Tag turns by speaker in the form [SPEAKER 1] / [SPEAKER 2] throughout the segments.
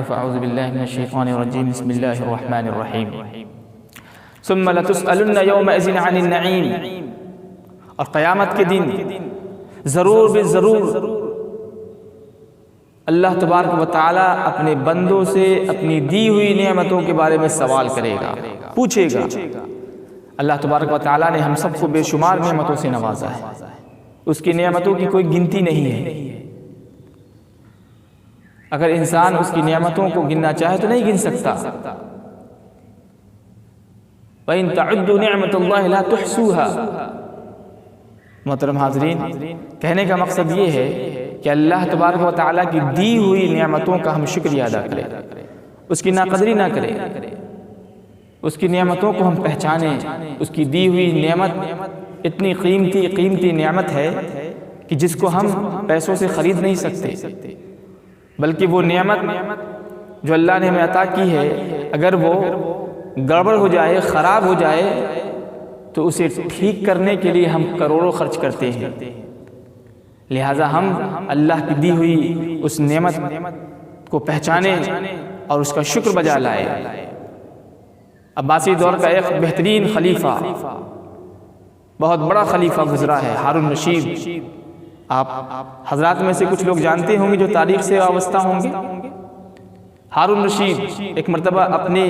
[SPEAKER 1] فأعوذ بالله من الشيطان الرجيم بسم الله الرحمن الرحيم ثم لتسألن يومئذ عن النعيم. اور قیامت کے دن ضرور بے ضرور اللہ تبارک و تعالیٰ اپنے بندوں سے اپنی دی ہوئی نعمتوں کے بارے میں سوال کرے گا، پوچھے گا. اللہ تبارک و تعالیٰ نے ہم سب کو بے شمار نعمتوں سے نوازا ہے، اس کی نعمتوں کی کوئی گنتی نہیں ہے. اگر انسان اس کی نعمتوں کو گننا چاہے تو نہیں گن سکتا. وَإِن تَعُدُّوا نِعْمَةَ اللَّهِ لَا تُحْصُوهَا. محترم حاضرین، کہنے کا مقصد یہ ہے کہ اللہ تبارک و تعالیٰ کی دی ہوئی نعمتوں کا ہم شکریہ ادا کریں، اس کی ناقدری نہ کریں، اس کی نعمتوں کو ہم پہچانیں. اس کی دی ہوئی نعمت اتنی قیمتی نعمت ہے کہ جس کو ہم پیسوں سے خرید نہیں سکتے، بلکہ وہ نعمت جو اللہ نے ہمیں عطا کی ہے اگر وہ گڑبڑ ہو جائے، خراب ہو جائے تو اسے ٹھیک کرنے کے لیے ہم کروڑوں خرچ کرتے ہیں. لہٰذا ہم اللہ کی دی ہوئی اس نعمت کو پہچانیں اور اس کا شکر بجا لائیں. عباسی دور کا ایک بہترین خلیفہ، بہت بڑا خلیفہ گزرا ہے، ہارون رشید. آپ حضرات میں سے کچھ لوگ جانتے ہوں گے جو تاریخ سے وابستہ ہوں گے. ہارون رشید ایک مرتبہ اپنے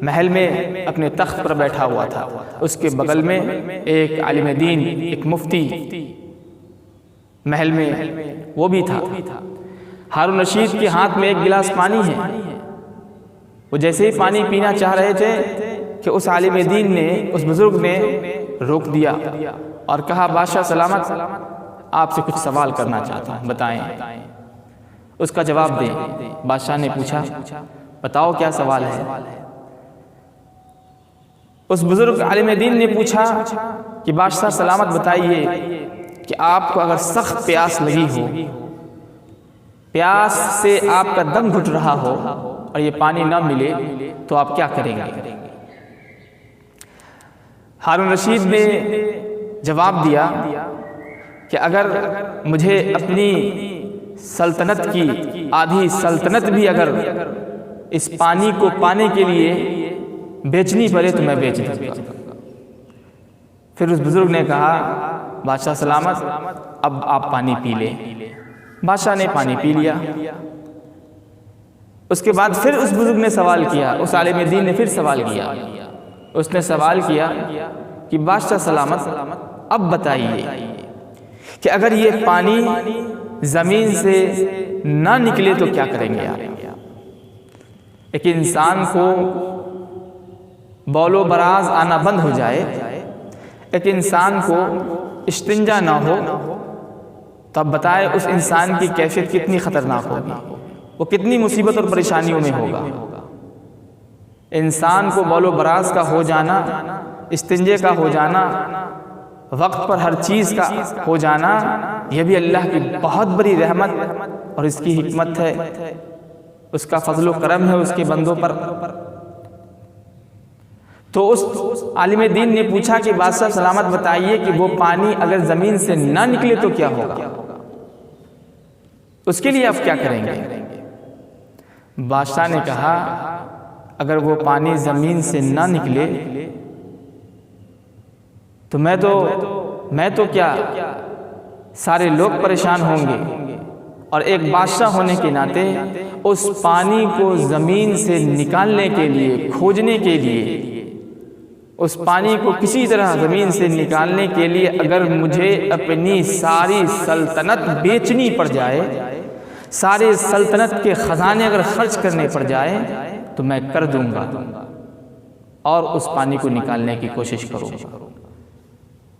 [SPEAKER 1] محل میں اپنے تخت پر بیٹھا ہوا تھا. اس کے بغل میں ایک عالم دین، ایک مفتی محل میں وہ بھی تھا. ہارون رشید کے ہاتھ میں ایک گلاس پانی ہے. وہ جیسے ہی پانی پینا چاہ رہے تھے کہ اس عالم دین نے، اس بزرگ نے روک دیا اور کہا بادشاہ سلامت، آپ سے کچھ سوال کرنا چاہتا ہوں، بتائیں. اس کا جواب دیں. بادشاہ نے پوچھا بتاؤ کیا سوال ہے. اس بزرگ عالم دین نے پوچھا کہ بادشاہ سلامت بتائیے کہ آپ کو اگر سخت پیاس لگی ہو، پیاس سے آپ کا دم گھٹ رہا ہو اور یہ پانی نہ ملے تو آپ کیا کریں گے؟ ہارون رشید نے جواب دیا کہ اگر مجھے اپنی سلطنت کی آدھی سلطنت بھی اگر اس پانی کو پانے کے لیے بیچنی پڑے تو میں بیچ دوں گا. پھر اس بزرگ نے کہا بادشاہ سلامت اب آپ پانی پی لیں. بادشاہ نے پانی پی لیا. اس کے بعد پھر اس بزرگ نے سوال کیا، اس عالم دین نے پھر سوال کیا. اس نے سوال کیا کہ بادشاہ سلامت اب بتائیے کہ اگر یہ پانی زمین سے نہ نکلے تو کیا کریں گے آپ؟ ایک انسان کو بول و براز آنا بند ہو جائے، ایک انسان کو استنجا نہ ہو، تو اب بتائے اس انسان کی کیفیت کتنی خطرناک ہوگی، وہ کتنی مصیبت اور پریشانیوں میں ہوگا. انسان کو بول و براز کا ہو جانا، استنجے کا ہو جانا، وقت پر ہر چیز کا ہو جانا، یہ بھی اللہ کی بہت بڑی رحمت اور اس کی حکمت ہے، اس کا فضل و کرم ہے اس کے بندوں پر. تو اس عالم دین نے پوچھا کہ بادشاہ سلامت بتائیے کہ وہ پانی اگر زمین سے نہ نکلے تو کیا ہوگا، اس کے لیے آپ کیا کریں گے؟ بادشاہ نے کہا اگر وہ پانی زمین سے نہ نکلے تو میں تو کیا سارے لوگ پریشان ہوں گے، اور ایک بادشاہ ہونے کے ناطے اس پانی کو زمین سے نکالنے کے لیے، کھوجنے کے لیے، اس پانی کو کسی طرح زمین سے نکالنے کے لیے اگر مجھے اپنی ساری سلطنت بیچنی پڑ جائے، سارے سلطنت کے خزانے اگر خرچ کرنے پڑ جائے تو میں کر دوں گا اور اس پانی کو نکالنے کی کوشش کروں گا.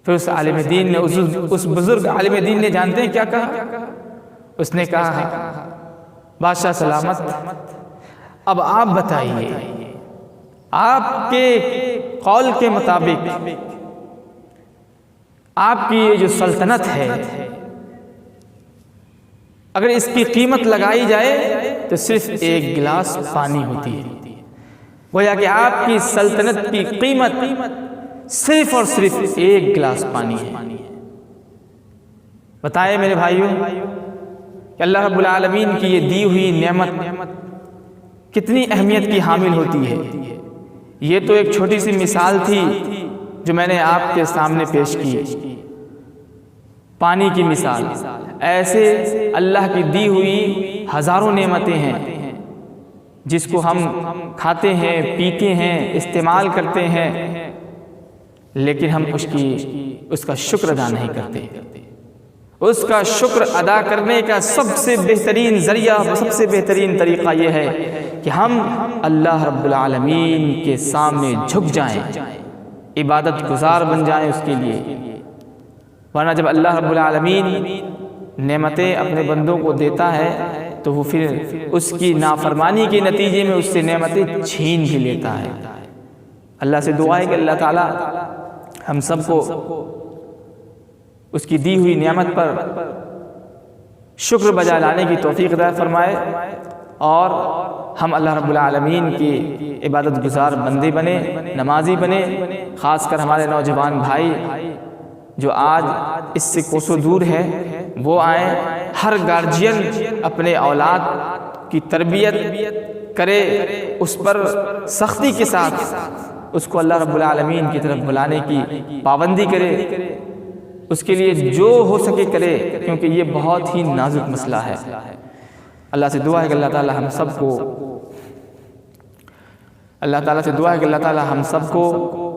[SPEAKER 1] پھر اس عالم دین نے، اس بزرگ عالم دین نے جانتے ہیں کیا کہا؟ اس نے کہا بادشاہ سلامت اب آپ بتائیے، آپ کے قول کے مطابق آپ کی یہ جو سلطنت ہے اگر اس کی قیمت لگائی جائے تو صرف ایک گلاس پانی ہوتی ہے. گویا کہ آپ کی سلطنت کی قیمت صرف اور صرف ایک گلاس پانی ہے. بتائیں میرے بھائیوں کہ اللہ رب العالمین کی یہ دی ہوئی نعمت کتنی اہمیت کی حامل ہوتی ہے۔ یہ تو ایک چھوٹی سی مثال تھی جو میں نے آپ کے سامنے پیش کی، پانی کی مثال۔ ایسے اللہ کی دی ہوئی ہزاروں نعمتیں ہیں جس کو ہم کھاتے ہیں، پیتے ہیں، استعمال کرتے ہیں، لیکن ہم اس کا شکر ادا نہیں کرتے۔ اس کا شکر ادا کرنے کا سب سے بہترین ذریعہ، سب سے بہترین طریقہ یہ ہے کہ ہم اللہ رب العالمین کے سامنے جھک جائیں، عبادت گزار بن جائیں اس کے لیے۔ ورنہ جب اللہ رب العالمین نعمتیں اپنے بندوں کو دیتا ہے تو وہ پھر اس کی نافرمانی کے نتیجے میں اس سے نعمتیں چھین بھی لیتا ہے۔ اللہ سے دعا ہے کہ اللہ تعالیٰ ہم سب کو اس کی دی ہوئی نعمت پر شکر بجا لانے کی توفیق عطا فرمائے، اور ہم اللہ رب العالمین کی عبادت گزار بندے بنے، نمازی بنے۔ خاص کر ہمارے نوجوان بھائی جو آج اس سے کوسوں دور ہے، وہ آئیں۔ ہر گارجین اپنے اولاد کی تربیت کرے، اس پر سختی کے ساتھ اس کو اللہ رب العالمین کی طرف بلانے کی پابندی کرے، اس کے لیے جو ہو سکے کرے، کیونکہ یہ بہت ہی نازک مسئلہ ہے۔ اللہ سے دعا ہے کہ اللہ تعالی ہم سب کو ہم سب کو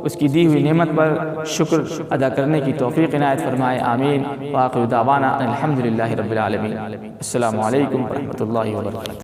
[SPEAKER 1] اس کی دی ہوئی نعمت پر شکر ادا کرنے کی توفیق عنایت فرمائے، آمین۔ وآخر دعوانا الحمدللہ رب العالمین۔ السلام علیکم ورحمۃ اللہ وبرکاتہ۔